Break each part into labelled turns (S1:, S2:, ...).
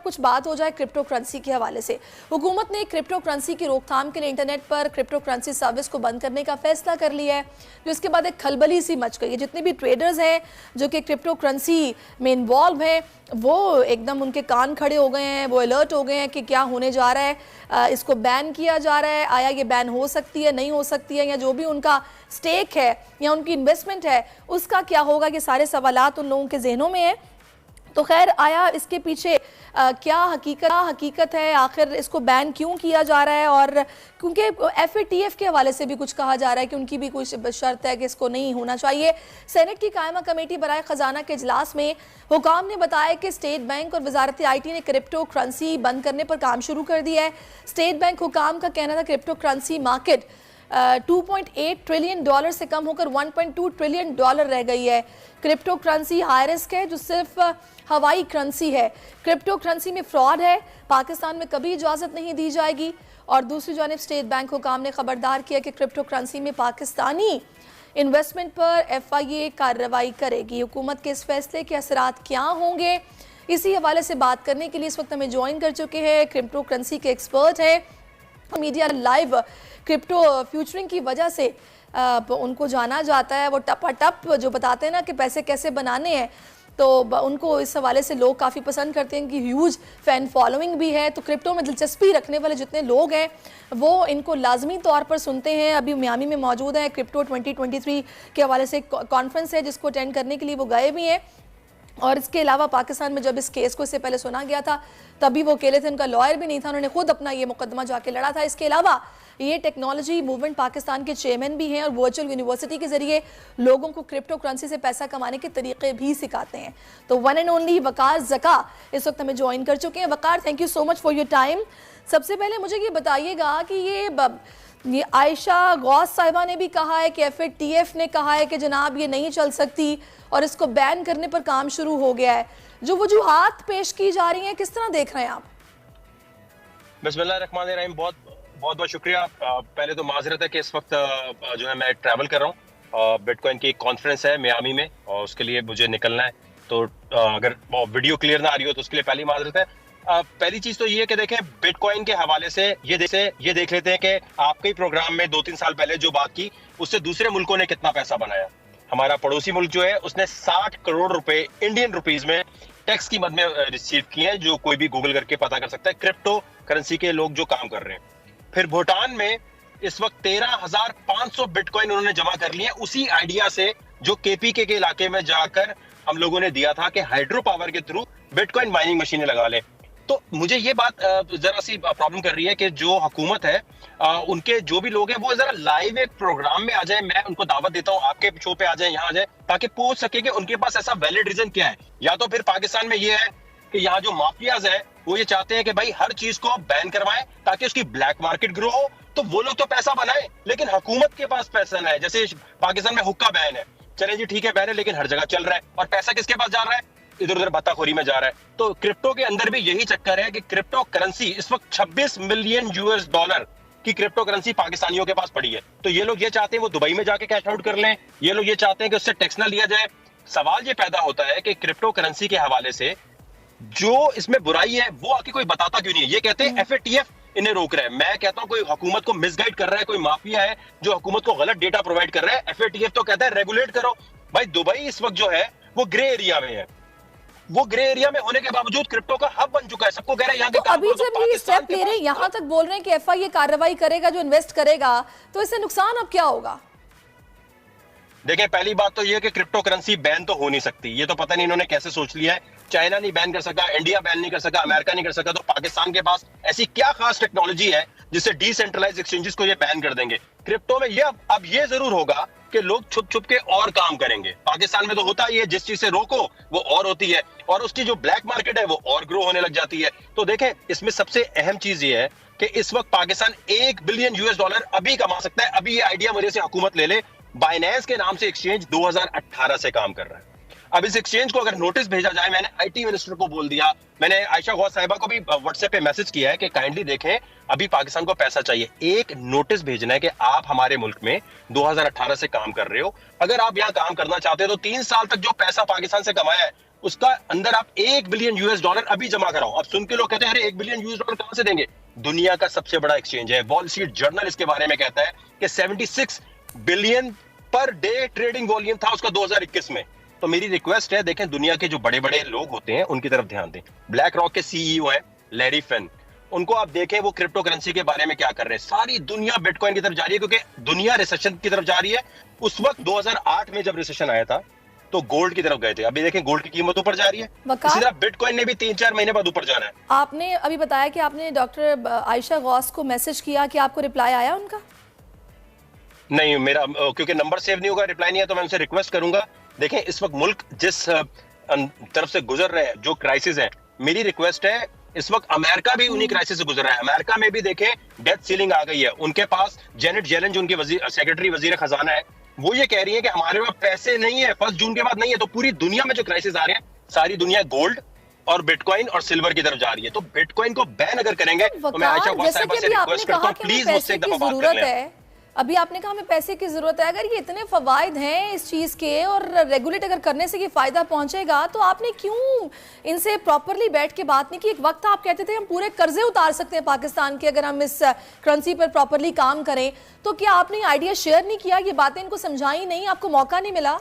S1: अब कुछ बात हो जाए क्रिप्टो करेंसी के हवाले से। हुकूमत ने क्रिप्टो करेंसी की रोकथाम के लिए इंटरनेट पर क्रिप्टो करेंसी सर्विस को बंद करने का फैसला कर लिया है, जिसके बाद एक खलबली सी मच गई है। जितने भी ट्रेडर्स हैं जो कि क्रिप्टो करेंसी में इन्वॉल्व हैं, वो एकदम उनके कान खड़े हो गए हैं, वो अलर्ट हो गए हैं कि क्या होने जा रहा है, इसको बैन किया जा रहा है, आया ये बैन हो सकती है, नहीं हो सकती है, या जो भी उनका स्टेक है या उनकी इन्वेस्टमेंट है उसका क्या होगा, ये सारे सवालात उन लोगों के जहनों में है। तो खैर, आया इसके पीछे क्या हकीकत है, आखिर इसको बैन क्यों किया जा रहा है, और क्योंकि FATF के हवाले से भी कुछ कहा जा रहा है कि उनकी भी कुछ शर्त है कि इसको नहीं होना चाहिए। सेनेट की कायमा कमेटी बराए खजाना के इजलास में हुकाम ने बताया कि स्टेट बैंक और वजारत IT ने क्रिप्टो करेंसी बंद करने पर काम शुरू कर दिया है। स्टेट बैंक हुकाम का कहना था क्रिप्टो करेंसी मार्केट $2.8 ट्रिलियन से कम होकर $1.2 ट्रिलियन रह गई है। क्रिप्टो करेंसी हाई रिस्क है, जो सिर्फ हवाई करेंसी है। क्रिप्टो करेंसी में फ्रॉड है, पाकिस्तान में कभी इजाज़त नहीं दी जाएगी। और दूसरी जानिब स्टेट बैंक हुकाम ने खबरदार किया कि क्रिप्टो करेंसी में पाकिस्तानी इन्वेस्टमेंट पर FIA कार्रवाई करेगी। हुकूमत के इस फैसले के असरात क्या होंगे, इसी हवाले से बात करने के लिए इस वक्त हमें ज्वाइन कर चुके हैं क्रिप्टो करेंसी के एक्सपर्ट हैं मीडिया लाइव। क्रिप्टो फ्यूचरिंग की वजह से उनको जाना जाता है, वो टपाटप जो बताते हैं ना कि पैसे कैसे बनाने हैं, तो उनको इस हवाले से लोग काफ़ी पसंद करते हैं कि ह्यूज फैन फॉलोइंग भी है। तो क्रिप्टो में दिलचस्पी रखने वाले जितने लोग हैं वो इनको लाजमी तौर पर सुनते हैं। अभी मियामी में मौजूद हैं, क्रिप्टो 2023 के हवाले से कॉन्फ्रेंस है जिसको अटेंड करने के लिए वो गए भी हैं। और इसके अलावा पाकिस्तान में जब इस केस को इससे पहले सुना गया था तभी वो अकेले थे, उनका लॉयर भी नहीं था, उन्होंने खुद अपना ये मुकदमा जाके लड़ा था। इसके अलावा ये टेक्नोलॉजी मूवमेंट पाकिस्तान के चेयरमैन भी हैं और वर्चुअल यूनिवर्सिटी के जरिए लोगों को क्रिप्टो करेंसी से पैसा कमाने के तरीके भी सिखाते हैं। तो one and only Waqar Zaka इस वक्त हमें ज्वाइन कर चुके हैं। Waqar, thank you so much for your time. सबसे पहले मुझे ये बताइएगा कि ये आयशा गौस साहिबा ने भी कहा है कि FATF ने कहा है कि जनाब ये नहीं चल सकती और इसको बैन करने पर काम शुरू हो गया है। जो वजूहात पेश की जा रही हैं, किस तरह देख रहे हैं आप?
S2: बिस्मिल्लाहिर्रहमानिर्रहीम, बहुत शुक्रिया। पहले तो माजरत है कि इस वक्त जो है मैं ट्रैवल कर रहा हूँ, बिटकॉइन की एक कॉन्फ्रेंस है मियामी में और उसके लिए मुझे निकलना है। तो अगर वीडियो क्लियर ना आ रही हो तो उसके लिए पहली माजरत है। पहली चीज तो ये है कि देखें बिटकॉइन के हवाले से ये देख लेते हैं कि आपके ही प्रोग्राम में 2-3 साल पहले जो बात की उससे दूसरे मुल्कों ने कितना पैसा बनाया। हमारा पड़ोसी मुल्क जो है उसने 60 करोड़ रुपए इंडियन रुपीज में टैक्स की मद में रिसीव किए हैं, जो कोई भी गूगल करके पता कर सकता है, क्रिप्टो करेंसी के लोग जो काम कर रहे हैं। फिर भूटान में इस वक्त 13,500 बिटकॉइन उन्होंने जमा कर लिए उसी आइडिया से जो KPK के इलाके में जाकर हम लोगों ने दिया था कि हाइड्रो पावर के थ्रू बिटकॉइन माइनिंग मशीनें लगा लें। तो मुझे ये बात जरा सी प्रॉब्लम कर रही है कि जो हुकूमत है उनके जो भी लोग हैं वो जरा लाइव एक प्रोग्राम में आ जाए। मैं उनको दावत देता हूँ आपके शो पे आ जाए, यहाँ आ जाए, ताकि पूछ सके कि उनके पास ऐसा वैलिड रीजन क्या है। या तो फिर पाकिस्तान में ये है कि यहाँ जो माफियाज है वो ये चाहते हैं कि भाई हर चीज को बैन करवाएं ताकि उसकी ब्लैक मार्केट ग्रो हो, तो वो लोग तो पैसा बनाए लेकिन हुकूमत के पास पैसा ना है। जैसे पाकिस्तान में हुक्का बैन है, चले जी ठीक है बैन है, लेकिन हर जगह चल रहा है और पैसा किसके पास जा रहा है? इधर उधर भत्ताखोरी में जा रहा है। तो क्रिप्टो के अंदर भी यही चक्कर है कि क्रिप्टो करेंसी इस वक्त 26 मिलियन US$ की क्रिप्टो करेंसी पाकिस्तानियों के पास पड़ी है। तो ये लोग ये चाहते हैं वो दुबई में जाके कैश आउट कर लें, ये लोग ये चाहते हैं कि उससे टैक्स ना लिया जाए। सवाल ये पैदा होता है कि क्रिप्टो करेंसी के हवाले से जो इसमें बुराई है वो आके कोई बताता क्यों नहीं है? ये कहते हैं FATF इन्हें रोक रहा है। मैं कहता हूं कोई हुकूमत को मिसगाइड कर रहा है, कोई माफिया है जो हुकूमत को गलत डेटा प्रोवाइड कर रहा है। FATF तो कहता है रेगुलेट करो। भाई दुबई इस वक्त जो है वो ग्रे एरिया में है, वो ग्रे एरिया में होने के बावजूद क्रिप्टो का हब बन चुका है। सबको कह रहे हैं यहाँ
S1: तो अभी जब ये स्टेप ले रहे हैं, यहाँ तक बोल रहे हैं कि FIA कार्रवाई करेगा जो इन्वेस्ट करेगा, तो इससे नुकसान अब क्या होगा?
S2: देखिए पहली बात तो ये कि क्रिप्टो करेंसी बैन तो हो नहीं सकती। ये तो पता नहीं इन्होंने कैसे सोच लिया है। चाइना नहीं बैन कर सका, इंडिया बैन नहीं कर सका, अमेरिका नहीं कर सका, तो पाकिस्तान के पास ऐसी क्या खास टेक्नोलॉजी है जिससे डिसेंट्रलाइज एक्सचेंजेस को ये बैन कर देंगे? क्रिप्टो में ये अब ये जरूर होगा कि लोग छुप छुप के और काम करेंगे। पाकिस्तान में तो होता ही है, जिस चीज से रोको वो और होती है और उसकी जो ब्लैक मार्केट है वो और ग्रो होने लग जाती है। तो देखें इसमें सबसे अहम चीज ये है कि इस वक्त पाकिस्तान $1 बिलियन अभी कमा सकता है। अभी ये आइडिया मेरे से हुकूमत ले ले। बाइनेंस के नाम से एक्सचेंज 2018 से काम कर रहा है। अब इस एक्सचेंज को अगर नोटिस भेजा जाए, मैंने IT मिनिस्टर को बोल दिया, मैंने आयशा गौस साहिबा को भी व्हाट्सएप पे मैसेज किया है कि काइंडली देखें अभी पाकिस्तान को पैसा चाहिए। एक नोटिस भेजना है कि आप हमारे मुल्क में 2018 से काम कर रहे हो, अगर आप यहाँ काम करना चाहते हो तो 3 साल तक जो पैसा पाकिस्तान से कमाया है उसका अंदर आप $1 बिलियन अभी जमा कराओ। अब सुन के लोग कहते हैं अरे $1 बिलियन कहां से देंगे? दुनिया का सबसे बड़ा एक्सचेंज है। वॉल स्ट्रीट जर्नल इसके बारे में कहता है कि 76 billion per day trading volume था उसका 2021 में। तो मेरी रिक्वेस्ट है, देखें दुनिया के जो बड़े बड़े लोग होते हैं उनकी तरफ ध्यान दें। ब्लैक रॉक के सीईओ हैं लैरी फेन, उनको आप देखें वो क्रिप्टो करेंसी के बारे में क्या कर रहे हैं। सारी दुनिया बिटकॉइन की तरफ जा रही है क्योंकि दुनिया रिसेशन की तरफ जा रही है। उस वक्त 2008 में जब रिसेशन आया था तो गोल्ड की तरफ गए थे। अभी देखें गोल्ड की कीमत ऊपर जा रही है, इसी तरह बिटकॉइन ने भी 3-4 महीने बाद ऊपर जाना है।
S1: आपने अभी बताया कि आपने डॉक्टर आयशा गौस को मैसेज किया, कि आपको रिप्लाई आया उनका?
S2: नहीं, मेरा क्योंकि नंबर सेव नहीं होगा, रिप्लाई नहीं है, तो मैं उनसे रिक्वेस्ट करूंगा। देखें इस वक्त मुल्क जिस तरफ से गुजर रहे हैं, जो क्राइसिस है, मेरी रिक्वेस्ट है, इस वक्त अमेरिका भी उन्हीं क्राइसिस से गुजर रहा है। अमेरिका में भी देखें डेथ सीलिंग आ गई है। उनके पास जेनेट जेलन जो उनकी सेक्रेटरी वजीर खजाना है, वो ये कह रही है कि हमारे पास पैसे नहीं है, 1 जून के बाद नहीं है। तो पूरी दुनिया में जो क्राइसिस आ रहे हैं, सारी दुनिया गोल्ड और बिटकॉइन और सिल्वर की तरफ जा रही है। तो बिटकॉइन को बैन अगर करेंगे तो मैं आयशा गौस साहिबा से रिक्वेस्ट करता हूं प्लीज मुझसे एक दफा बात कर लें।
S1: अभी आपने कहा हमें पैसे की जरूरत है, अगर ये इतने फवायद हैं इस चीज के और रेगुलेट अगर करने से ये फायदा पहुंचेगा, तो आपने क्यों इनसे प्रॉपरली बैठ के बात नहीं की? एक वक्त आप कहते थे हम पूरे कर्जे उतार सकते हैं पाकिस्तान के अगर हम इस करेंसी पर प्रॉपरली काम करें, तो क्या आपने आइडिया शेयर नहीं किया? ये बातें इनको समझाई नहीं? आपको मौका नहीं मिला?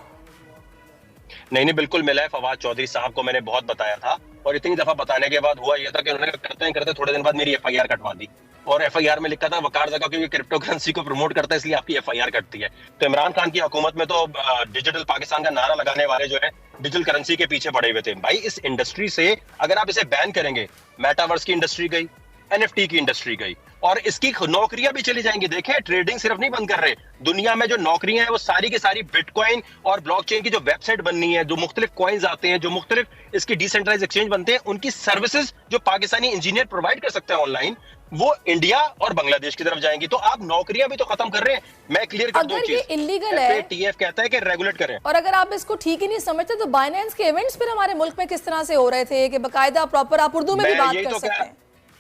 S2: नहीं, बिल्कुल मिला है। फवाद चौधरी साहब को मैंने बहुत बताया था, और इतनी दफा बताने के बाद हुआ यह था कि उन्होंने करते थोड़े दिन बाद मेरी एफआईआर कटवा दी, और एफआईआर में लिखा था वकार जगह क्योंकि क्रिप्टो करेंसी को प्रमोट करता है इसलिए आपकी एफआईआर कटती है। तो इमरान खान की हुकूमत में तो डिजिटल पाकिस्तान का नारा लगाने वाले जो है डिजिटल करेंसी के पीछे पड़े हुए थे। भाई इस इंडस्ट्री से अगर आप इसे बैन करेंगे, मेटावर्स की इंडस्ट्री गई, एनएफटी की इंडस्ट्री गई, और इसकी नौकरियां भी चली जाएंगी। देखें ट्रेडिंग सिर्फ नहीं बंद कर रहे, दुनिया में जो नौकरियां हैं वो सारी की सारी बिटकॉइन और ब्लॉकचेन की जो वेबसाइट बननी है, जो मुख्तलिफ कॉइन्स आते हैं, जो मुख्तलिफ इसकी डिसेंट्रलाइज एक्सचेंज बनते हैं, उनकी सर्विसेज जो पाकिस्तानी इंजीनियर प्रोवाइड कर सकते हैं ऑनलाइन, वो इंडिया और बांग्लादेश की तरफ जाएंगी। तो आप नौकरियां भी तो खत्म कर रहे हैं। मैं क्लियर कर दूं चीज,
S1: अगर ये इलीगल है,
S2: FATF कहता है कि रेगुलेट करें,
S1: और अगर आप इसको ठीक ही नहीं समझते तो बाइनेंस के इवेंट्स फिर हमारे मुल्क में किस तरह से हो रहे थे कि बकायदा प्रॉपर आप उर्दू में भी बात कर सकते हैं।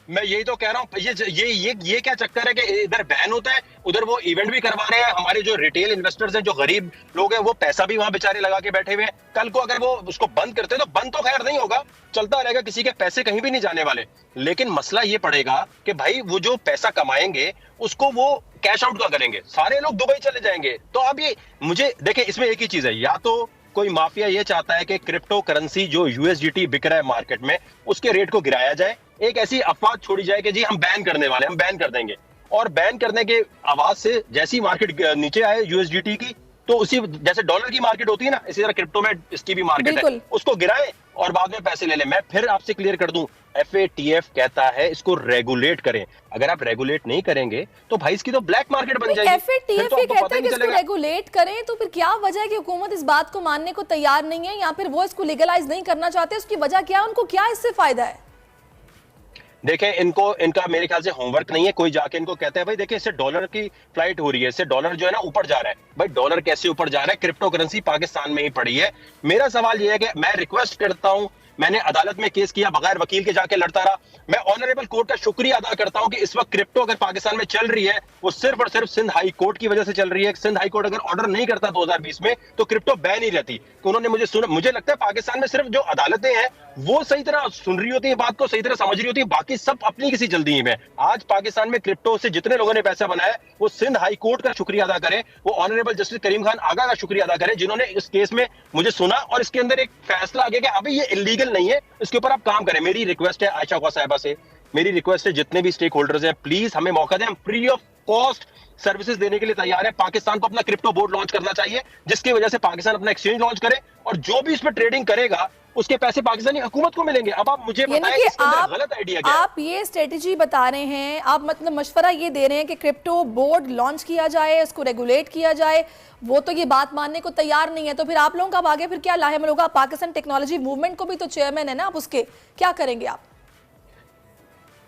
S2: मैं यही तो कह रहा हूँ, ये क्या चक्कर है कि इधर बैन होता है, उधर वो इवेंट भी करवा रहे हैं। हमारे जो रिटेल इन्वेस्टर्स हैं, जो गरीब लोग हैं, वो पैसा भी वहां बेचारे लगा के बैठे हुए हैं। कल को अगर वो उसको बंद करते हैं तो बंद तो खैर नहीं होगा, चलता रहेगा, किसी के पैसे कहीं भी नहीं जाने वाले। लेकिन मसला ये पड़ेगा कि भाई वो जो पैसा कमाएंगे उसको वो कैश आउट का करेंगे, सारे लोग दुबई चले जाएंगे। तो अब ये मुझे देखें, इसमें एक ही चीज है, या तो कोई माफिया ये चाहता है कि क्रिप्टो करेंसी जो यूएसडीटी बिक रहा है मार्केट में उसके रेट को गिराया जाए, एक ऐसी अफवाह छोड़ी जाए कि जी हम बैन करने वाले, हम बैन कर देंगे, और बैन करने के आवाज से जैसी मार्केट नीचे आए यूएसडीटी की, तो उसी जैसे डॉलर की मार्केट होती है ना, इसी तरह क्रिप्टो में इसकी भी मार्केट है, उसको गिराए और बाद में पैसे ले ले। मैं फिर आपसे क्लियर कर दूं, FATF कहता है इसको रेगुलेट करें। अगर आप रेगुलेट नहीं करेंगे तो भाई इसकी तो ब्लैक मार्केट बन जाएगी।
S1: FATF ये कहता है कि इसको रेगुलेट करें, तो फिर क्या वजह है कि हुकूमत इस बात को मानने को तैयार नहीं है, या फिर वो इसको लीगलाइज नहीं करना चाहते? उसकी वजह क्या है? उनको क्या इससे फायदा है?
S2: देखें इनका मेरे ख्याल से होमवर्क नहीं है। कोई जाके इनको कहता है भाई देखिए इससे डॉलर की फ्लाइट हो रही है, इससे डॉलर जो है ना ऊपर जा रहा है। भाई डॉलर कैसे ऊपर जा रहा है? क्रिप्टो करेंसी पाकिस्तान में ही पड़ी है। मेरा सवाल यह है कि मैं रिक्वेस्ट करता हूं, मैंने अदालत में केस किया, बगैर वकील के जाके लड़ता रहा। मैं ऑनरेबल कोर्ट का शुक्रिया अदा करता हूं कि इस वक्त क्रिप्टो अगर पाकिस्तान में चल रही है वो सिर्फ और सिर्फ सिंध हाई कोर्ट की वजह से चल रही है। सिंध हाई कोर्ट अगर ऑर्डर नहीं करता 2020 में तो क्रिप्टो बैन ही रहती। तो उन्होंने मुझे लगता है पाकिस्तान में सिर्फ जो अदालतें हैं वो सही तरह सुन रही होती है, बात को सही तरह समझ रही होती है, बाकी सब अपनी किसी जल्दी में। आज पाकिस्तान में क्रिप्टो से जितने लोगों ने पैसा बनाया वो सिंध हाई कोर्ट का शुक्रिया अदा करें, वो ऑनरेबल जस्टिस करीम खान आगा का शुक्रिया अदा करें जिन्होंने इस केस में मुझे सुना और इसके अंदर एक फैसला आ गया कि अभी ये इलीगल नहीं है, इसके ऊपर आप काम करें। मेरी रिक्वेस्ट है आयशा गौस साहिबा से, मेरी रिक्वेस्ट है जितने भी स्टेक होल्डर्स हैं, प्लीज हमें मौका दें, हम फ्री ऑफ कॉस्ट सर्विसेज देने के लिए तैयार है। पाकिस्तान को अपना क्रिप्टो बोर्ड लॉन्च करना चाहिए जिसकी वजह से पाकिस्तान अपना एक्सचेंज लॉन्च करे और जो भी इसमें ट्रेडिंग करेगा उसके पैसे पाकिस्तानी हुकूमत को मिलेंगे। अब आप मुझे बताएं इसके अंदर गलत आइडिया क्या है?
S1: आप ये स्ट्रेटेजी बता रहे हैं, आप मतलब मशवरा ये दे रहे हैं कि क्रिप्टो बोर्ड लॉन्च किया जाए, उसको रेगुलेट किया जाए, वो तो ये बात मानने को तैयार नहीं है। तो फिर आप लोगों का आगे फिर क्या लाहेमल होगा? पाकिस्तान टेक्नोलॉजी मूवमेंट को भी तो चेयरमैन है ना आप, उसके क्या करेंगे आप?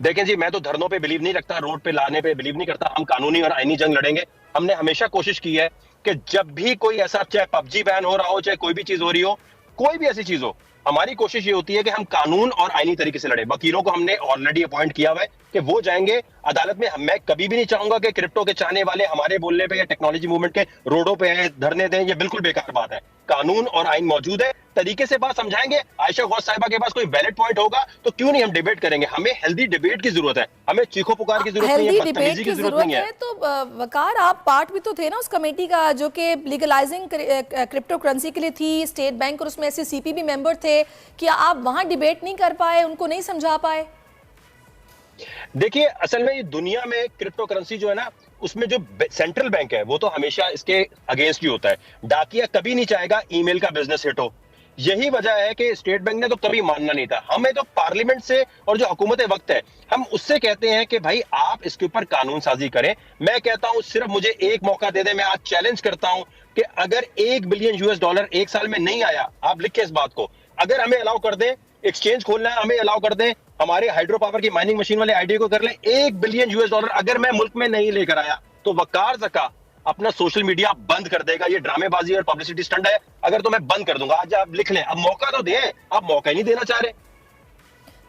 S2: देखें जी, मैं तो धरनों पे बिलीव नहीं रखता, रोड पे लाने पे बिलीव नहीं करता। हम कानूनी और आईनी जंग लड़ेंगे। हमने हमेशा कोशिश की है कि जब भी कोई ऐसा, चाहे पबजी बैन हो रहा हो, चाहे कोई भी चीज हो रही हो, कोई भी ऐसी चीज हो, हमारी कोशिश ये होती है कि हम कानून और आईनी तरीके से लड़े। वकीलों को हमने ऑलरेडी अपॉइंट किया हुआ है कि वो जाएंगे अदालत में। मैं कभी भी नहीं चाहूंगा कि क्रिप्टो के चाहने वाले हमारे बोलने पे या टेक्नोलॉजी मूवमेंट के रोडों पे धरने दें, ये बिल्कुल बेकार बात है। कानून और आइन मौजूद है, तरीके से बात समझाएंगे। आयशा गौस साहिबा के पास कोई वैलिड पॉइंट होगा तो क्यों नहीं हम डिबेट करेंगे। हमें हेल्दी डिबेट की जरूरत है, हमें चीखो पुकार की जरूरत नहीं है, बदतमीजी की जरूरत नहीं है।
S1: तो वकार, आप पार्ट भी तो थे ना उस कमेटी का जो कि लीगलाइजिंग क्रिप्टो करेंसी के लिए थी, स्टेट बैंक, और उसमें SCCP भी मेंबर थे। क्या आप वहां डिबेट नहीं कर पाए, उनको नहीं समझा पाए?
S2: देखिए, असल में दुनिया में क्रिप्टो करेंसी जो है ना, उसमें जो सेंट्रल बैंक है वो तो हमेशा इसके अगेंस्ट ही होता है। डाकिया कभी नहीं चाहेगा ईमेल का बिजनेस हिट हो। यही वजह है कि स्टेट बैंक ने तो कभी मानना नहीं था। हमें तो पार्लियामेंट से और जो हुकूमत वक्त है, हम उससे कहते हैं कि भाई आप इसके ऊपर कानून साजी करें। मैं कहता हूं सिर्फ मुझे एक मौका दे दे। मैं आज चैलेंज करता हूं कि अगर $1 बिलियन एक साल में नहीं आया, आप लिखे इस बात को, अगर हमें अलाउ कर दें एक्सचेंज खोलना है, हमें अलाउ कर दें, हमारे हाइड्रो पावर की माइनिंग मशीन वाले आईडिया को कर लें, $1 बिलियन अगर मैं मुल्क में नहीं लेकर आया तो वकार ज़का अपना सोशल मीडिया बंद कर देगा। ये ड्रामेबाजी और पब्लिसिटी स्टंट है, अगर तो मैं बंद कर दूंगा। आज आप लिख लें, अब मौका तो दें, आप मौका ही नहीं देना चाह रहे।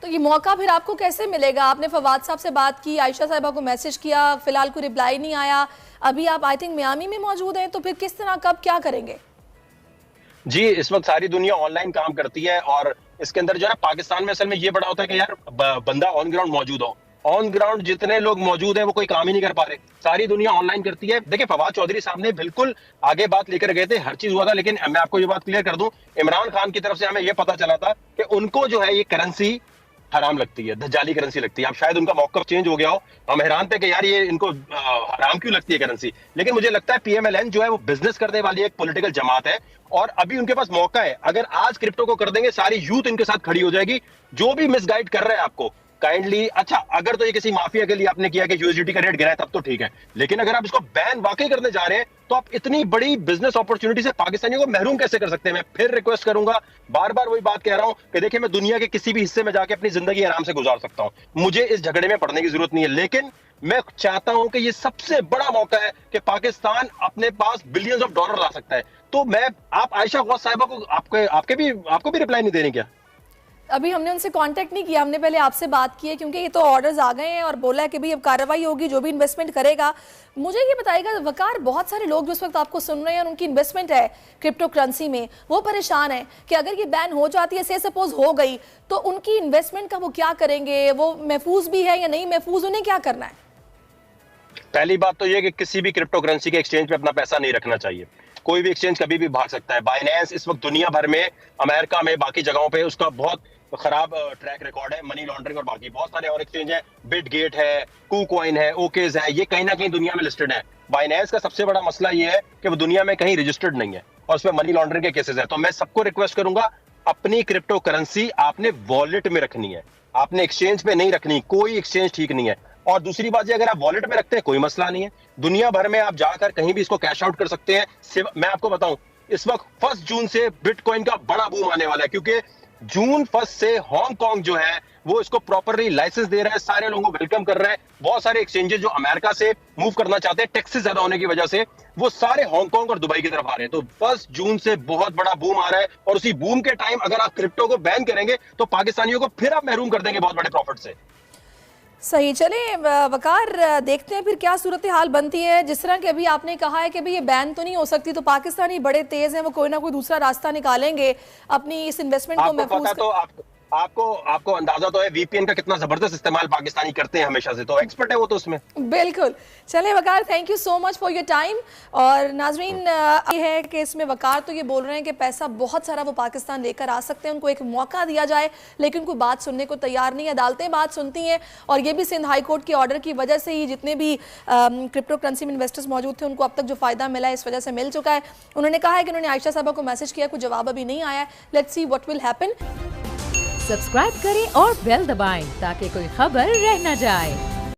S1: तो ये मौका फिर आपको कैसे मिलेगा? आपने फवाद साहब से बात की, आयशा साहिबा को मैसेज किया, फिलहाल कोई रिप्लाई नहीं आया। अभी आप आई थिंक मियामी में मौजूद हैं, तो फिर किस तरह, कब, क्या करेंगे?
S2: जी, इस वक्त सारी दुनिया ऑनलाइन काम करती है और इसके अंदर जो है पाकिस्तान में असल में ये बड़ा होता है कि यार बंदा ऑन ग्राउंड मौजूद हो। ऑन ग्राउंड जितने लोग मौजूद हैं वो कोई काम ही नहीं कर पा रहे। सारी दुनिया ऑनलाइन करती है। देखिए, फवाद चौधरी साहब ने बिल्कुल आगे बात लेकर गए थे, हर चीज हुआ था, लेकिन मैं आपको ये बात क्लियर कर दूं, इमरान खान की तरफ से हमें ये पता चला था कि उनको जो है ये करेंसी हराम लगती है, दज्जाली करेंसी लगती है। अब शायद उनका मौकफ चेंज हो गया हो, हम हैरान थे कि यार ये इनको हराम क्यों लगती है करेंसी। लेकिन मुझे लगता है PMLN जो है वो बिजनेस करने वाली एक पॉलिटिकल जमात है और अभी उनके पास मौका है। अगर आज क्रिप्टो को कर देंगे, सारी यूथ इनके साथ खड़ी हो जाएगी। जो भी मिसगाइड कर रहे हैं आपको, काइंडली, अच्छा अगर तो ये किसी माफिया के लिए आपने किया कि USDT का रेट गिरा है तब तो ठीक है, लेकिन अगर आप इसको बैन वाकई करने जा रहे हैं तो आप इतनी बड़ी बिजनेस अपॉर्चुनिटी से पाकिस्तानियों को महरूम कैसे कर सकते हैं। मैं फिर रिक्वेस्ट करूंगा, बार बार वही बात कह रहा हूं कि देखिए, मैं दुनिया के किसी भी हिस्से में जाके अपनी जिंदगी आराम से गुजार सकता हूं, मुझे इस झगड़े में पड़ने की जरूरत नहीं है। लेकिन मैं चाहता हूं कि ये सबसे बड़ा मौका है कि पाकिस्तान अपने पास बिलियंस ऑफ डॉलर ला सकता है। तो मैं, आप आयशा गौस साहिबा को आपको भी रिप्लाई नहीं देने क्या?
S1: अभी हमने उनसे कांटेक्ट नहीं किया, हमने पहले आपसे बात की है, क्योंकि ये तो ऑर्डर्स आ गए हैं और बोला है कि भाई अब कार्रवाई होगी, जो भी इन्वेस्टमेंट करेगा। मुझे ये बताइएगा वकार, बहुत सारे लोग जो इस वक्त आपको सुन रहे हैं और उनकी इन्वेस्टमेंट है क्रिप्टो करेंसी में, वो परेशान है कि अगर ये बैन हो जाती है, से सपोज हो गई, तो उनकी इन्वेस्टमेंट का वो क्या करेंगे? वो महफूज भी है या नहीं महफूज, उन्हें क्या करना है?
S2: पहली बात तो ये कि किसी भी क्रिप्टो करेंसी के एक्सचेंज पे अपना पैसा नहीं रखना चाहिए। कोई भी एक्सचेंज कभी भी भाग सकता है। बाइनेंस इस वक्त दुनिया भर में, अमेरिका में, बाकी जगहों पे उसका बहुत खराब ट्रैक रिकॉर्ड है, मनी लॉन्ड्रिंग और बाकी बहुत सारे और एक्सचेंज है, बिटगेट है, KuCoin है, ओकेज है, ये कहीं ना कहीं दुनिया में लिस्टेड है। बाइनेंस का सबसे बड़ा मसला ये है कि वो दुनिया में कहीं रजिस्टर्ड नहीं है और उसमें मनी लॉन्ड्रिंग के केसेस है। तो मैं सबको रिक्वेस्ट करूंगा, अपनी क्रिप्टो करेंसी आपने वॉलेट में रखनी है, आपने एक्सचेंज पे नहीं रखनी। कोई एक्सचेंज ठीक नहीं है। और दूसरी बात, अगर आप वॉलेट में रखते हैं कोई मसला नहीं है, दुनिया भर में आप जाकर कहीं भी इसको कैश आउट कर सकते हैं। मैं आपको बताऊं, इस वक्त 1 जून से बिटकॉइन का बड़ा बूम आने वाला है, क्योंकि जून 1 से हांगकांग जो है वो इसको प्रॉपरली लाइसेंस दे रहा है, सारे लोगों को वेलकम कर रहा है। बहुत सारे एक्सचेंजेस जो अमेरिका से मूव करना चाहते हैं टैक्सेस ज्यादा होने की वजह से, वो सारे हांगकांग और दुबई की तरफ आ रहे हैं। तो 1 जून से बहुत बड़ा बूम आ रहा है और उसी बूम के टाइम अगर आप क्रिप्टो को बैन करेंगे तो पाकिस्तानियों को फिर आप महरूम कर देंगे बहुत बड़े प्रॉफिट से।
S1: सही, चले वकार, देखते हैं फिर क्या सूरत हाल बनती है। जिस तरह के अभी आपने कहा है कि भाई ये बैन तो नहीं हो सकती, तो पाकिस्तानी बड़े तेज हैं, वो कोई ना कोई दूसरा रास्ता निकालेंगे अपनी इस इन्वेस्टमेंट को महफूज।
S2: आपको अंदाजा तो है VPN का कितना जबरदस्त इस्तेमाल पाकिस्तानी करते हैं हमेशा से, तो एक्सपर्ट है वो तो उसमें।
S1: बिल्कुल। चले Waqar, thank you so much for your time. और नाजरीन, ये है कि इसमें वकार तो ये बोल रहे हैं कि पैसा बहुत सारा वो पाकिस्तान लेकर आ सकते हैं, उनको एक मौका दिया जाए, लेकिन कोई बात सुनने को तैयार नहीं है। अदालतें बात सुनती हैं और ये भी सिंध हाई कोर्ट के ऑर्डर की वजह से ही जितने भी क्रिप्टो करेंसी में इन्वेस्टर्स मौजूद थे उनको अब तक जो फायदा मिला है इस वजह से मिल चुका है। उन्होंने कहा है कि उन्होंने आयशा साहबा को मैसेज किया, कोई जवाब अभी नहीं आया। Let's see what will happen.
S3: Subscribe करें और बेल दबाएं ताकि कोई खबर रह न जाए।